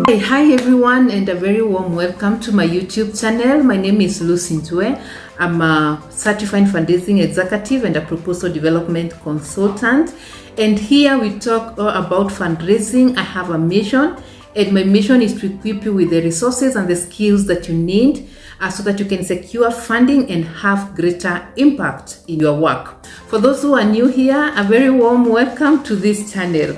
Hi everyone, and a very warm welcome to my YouTube channel. My name is Lucy Ntue. I'm a certified fundraising executive and a proposal development consultant. And here we talk about fundraising. I have a mission, and my mission is to equip you with the resources and the skills that you need so that you can secure funding and have greater impact in your work. For those who are new here, a very warm welcome to this channel.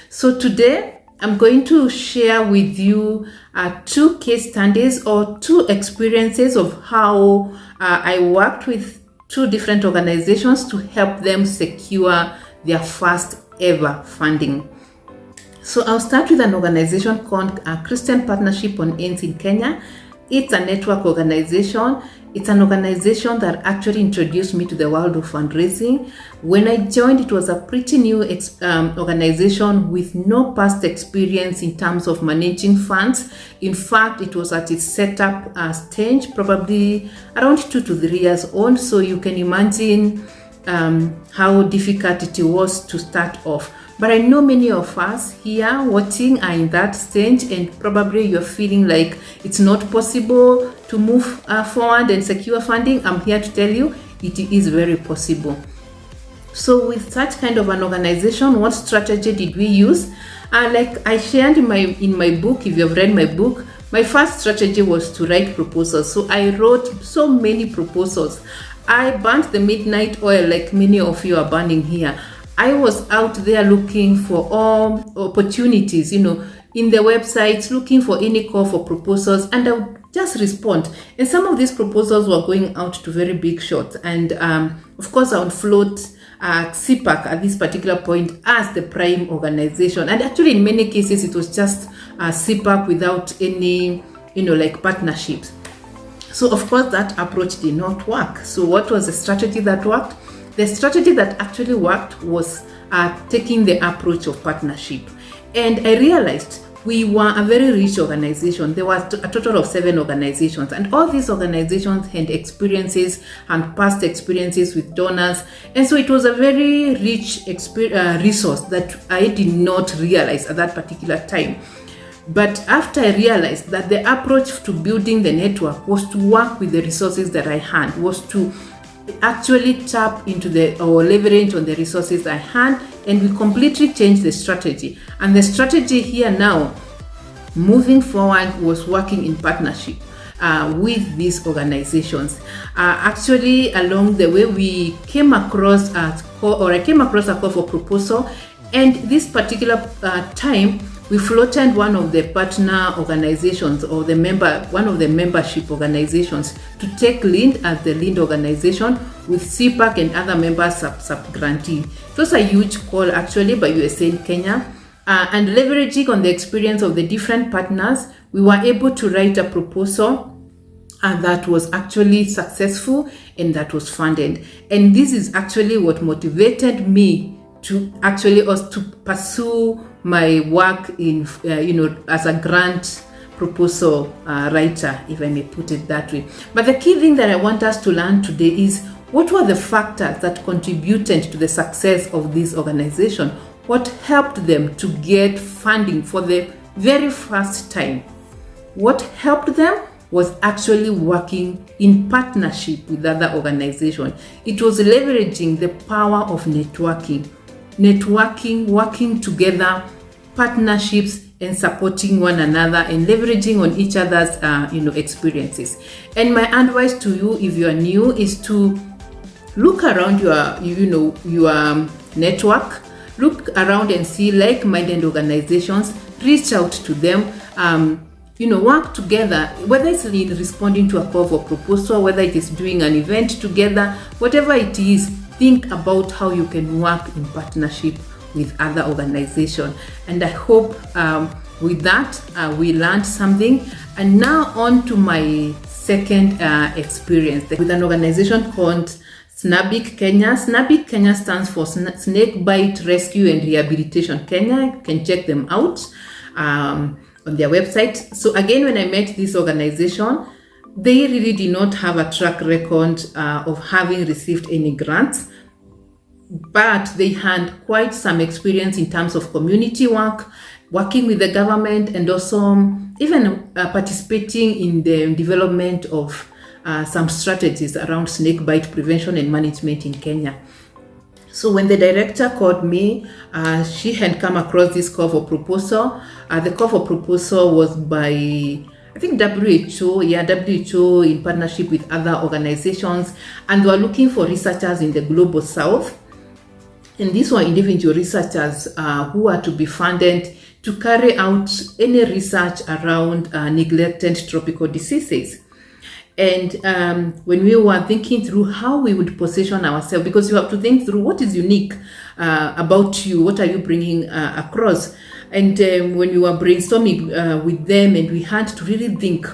So today I'm going to share with you two case studies or two experiences of how I worked with two different organizations to help them secure their first ever funding. So I'll start with an organization called Christian Partnership on AIDS in Kenya. It's a network organization. It's an organization that actually introduced me to the world of fundraising. When I joined, it was a pretty new organization with no past experience in terms of managing funds. In fact, it was at its setup stage, probably around 2 to 3 years old. So you can imagine how difficult it was to start off. But I know many of us here watching are in that stage, and probably you're feeling like it's not possible to move forward and secure funding. I'm here to tell you it is very possible. So with such kind of an organization, what strategy did we use? Like I shared in my book, if you've read my book, my first strategy was to write proposals. So I wrote so many proposals. I burnt the midnight oil like many of you are burning here. I was out there looking for all opportunities, in the websites, looking for any call for proposals, and I would just respond. And some of these proposals were going out to very big shots. And of course, I would float CPAC at this particular point as the prime organization. And actually, in many cases, it was just CPAC without any, like partnerships. So of course, that approach did not work. So what was the strategy that worked? The strategy that actually worked was taking the approach of partnership. And I realized we were a very rich organization. There was a total of 7 organizations, and all these organizations had experiences and past experiences with donors. And so it was a very rich resource that I did not realize at that particular time. But after I realized that the approach to building the network was to work with the resources that I had, was to actually tap into or leverage on the resources I had, and we completely changed the strategy. And the strategy here now, moving forward, was working in partnership with these organizations. Actually, along the way, I came across a call for proposal, and this particular time, we floated one of the partner organizations or one of the membership organizations to take lead as the lead organization with CPAC and other members sub-grantee. It was a huge call actually by USAID Kenya. And leveraging on the experience of the different partners, we were able to write a proposal that was actually successful and that was funded. And this is actually what motivated me to actually to pursue my work in, as a grant proposal writer, if I may put it that way. But the key thing that I want us to learn today is what were the factors that contributed to the success of this organization? What helped them to get funding for the very first time? What helped them was actually working in partnership with other organizations. It was leveraging the power of networking, working together, partnerships, and supporting one another and leveraging on each other's experiences. And my advice to you, if you are new, is to look around your network, look around and see like-minded organizations, reach out to them, work together, whether it's in responding to a call for proposal, whether it is doing an event together, whatever it is, think about how you can work in partnership with other organizations. And I hope with that we learned something. And now on to my second experience with an organization called SNABIC Kenya. SNABIC Kenya stands for Snake Bite Rescue and Rehabilitation Kenya. You can check them out on their website. So again, when I met this organization, they really did not have a track record of having received any grants, but they had quite some experience in terms of community work, working with the government, and also even participating in the development of some strategies around snake bite prevention and management in Kenya. So when the director called me, she had come across this call for proposal. The call for proposal was by, I think, WHO in partnership with other organizations, and they were looking for researchers in the global south. And these were individual researchers who are to be funded to carry out any research around neglected tropical diseases. And when we were thinking through how we would position ourselves, because you have to think through what is unique about you, what are you bringing across. And when we were brainstorming with them, and we had to really think,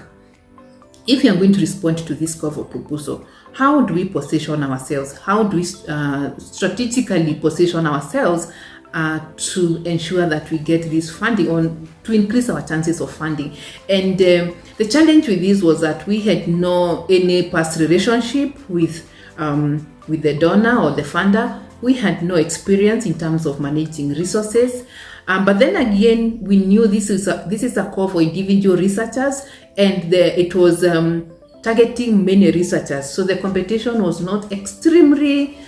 if you are going to respond to this call for proposal, how do we position ourselves? How do we strategically position ourselves to ensure that we get this funding, or to increase our chances of funding? And the challenge with this was that we had any past relationship with the donor or the funder. We had no experience in terms of managing resources. But then again, we knew this is a call for individual researchers, and it was targeting many researchers. So the competition was not extremely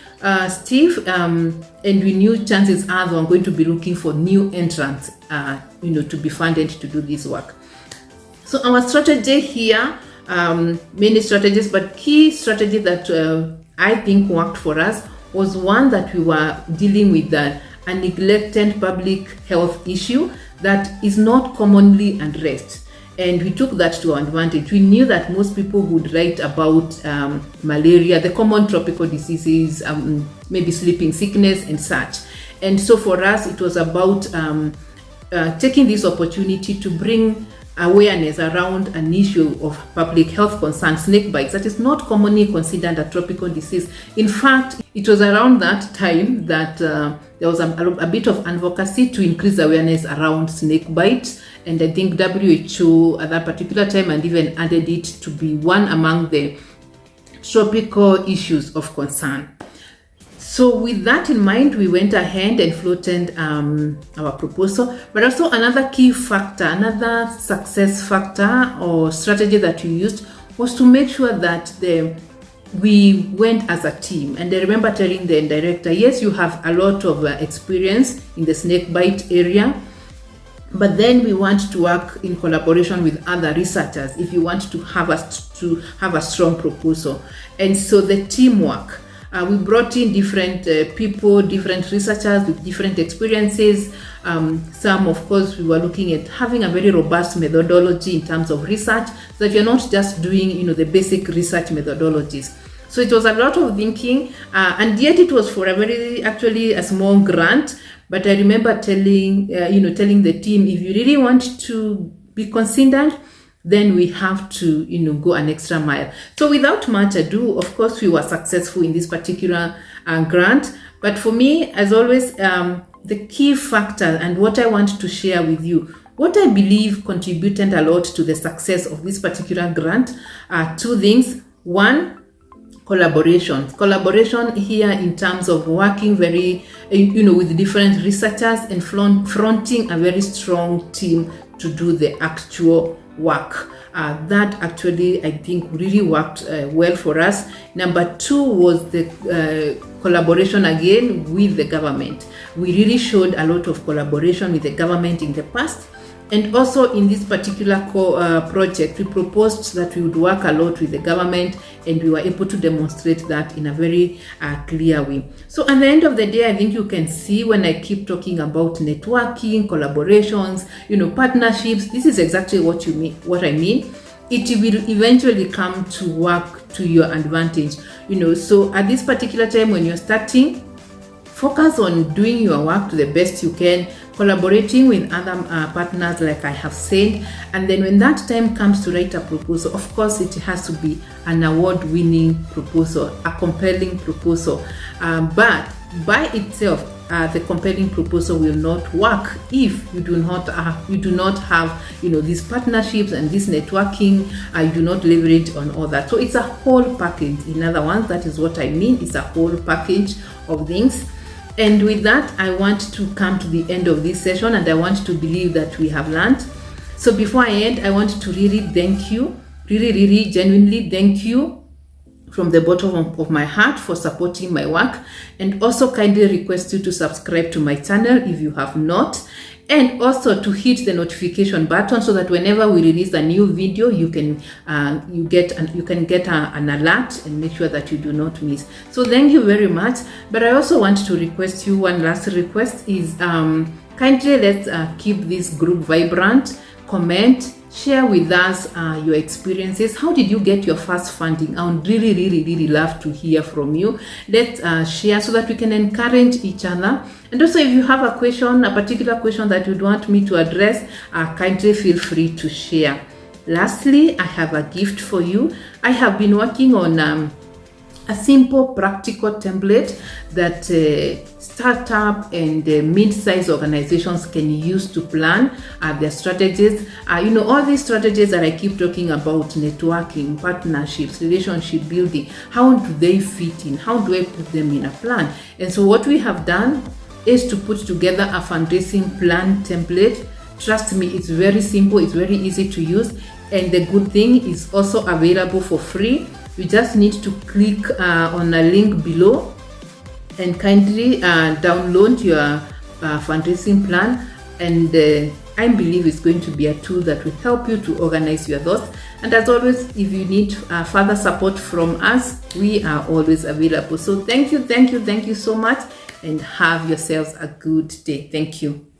stiff, and we knew chances are they were going to be looking for new entrants, to be funded to do this work. So our strategy here, many strategies, but key strategy that I think worked for us was one that we were dealing with a neglected public health issue that is not commonly addressed. And we took that to our advantage. We knew that most people would write about malaria, the common tropical diseases, maybe sleeping sickness and such. And so for us, it was about taking this opportunity to bring awareness around an issue of public health concern, snake bites, that is not commonly considered a tropical disease. In fact, it was around that time that there was a bit of advocacy to increase awareness around snake bites. And I think WHO at that particular time and even added it to be one among the tropical issues of concern. So with that in mind, we went ahead and floated our proposal. But also another key factor, another success factor or strategy that we used was to make sure that we went as a team. And I remember telling the director, yes, you have a lot of experience in the snake bite area, but then we want to work in collaboration with other researchers if you want to have a strong proposal. And so the teamwork, we brought in different people, different researchers with different experiences. Some, of course, we were looking at having a very robust methodology in terms of research, so that you're not just doing, the basic research methodologies. So it was a lot of thinking, and yet it was for a small grant. But I remember telling the team, if you really want to be considered, then we have to, go an extra mile. So without much ado, of course, we were successful in this particular grant. But for me, as always, the key factor and what I want to share with you, what I believe contributed a lot to the success of this particular grant are two things. One, collaboration. Collaboration here in terms of working very, with different researchers and fronting a very strong team to do the actual work. That actually, I think, really worked well for us. Number two was the collaboration again with the government. We really showed a lot of collaboration with the government in the past. And also in this particular project, we proposed that we would work a lot with the government, and we were able to demonstrate that in a very clear way. So at the end of the day, I think you can see when I keep talking about networking, collaborations, partnerships, this is exactly what I mean. It will eventually come to work to your advantage. So at this particular time when you're starting, focus on doing your work to the best you can. collaborating with other partners, like I have said. And then when that time comes to write a proposal, of course it has to be an award-winning proposal, a compelling proposal. But by itself, the compelling proposal will not work if you do not have these partnerships and this networking. You do not leverage on all that. So it's a whole package. In other words, that is what I mean. It's a whole package of things. And with that, I want to come to the end of this session, and I want to believe that we have learned. So before I end, I want to really thank you, really genuinely thank you from the bottom of my heart for supporting my work, and also kindly request you to subscribe to my channel if you have not, and also to hit the notification button so that whenever we release a new video, you can get an alert and make sure that you do not miss. So thank you very much. But I also want to request you, one last request is kindly let's keep this group vibrant. Comment, share with us your experiences. How did you get your first funding? I would really love to hear from you. Let's share so that we can encourage each other. And also, if you have a question, a particular question that you'd want me to address, kindly feel free to share. Lastly, I have a gift for you. I have been working on a simple practical template that startup and mid-sized organizations can use to plan their strategies. All these strategies that I keep talking about, networking, partnerships, relationship building, how do they fit in? How do I put them in a plan? And so what we have done is to put together a fundraising plan template. Trust me, it's very simple, it's very easy to use, and the good thing is also available for free. You just need to click on a link below and kindly download your fundraising plan, and I believe it's going to be a tool that will help you to organize your thoughts. And as always, if you need further support from us, we are always available. So thank you so much, and have yourselves a good day. Thank you.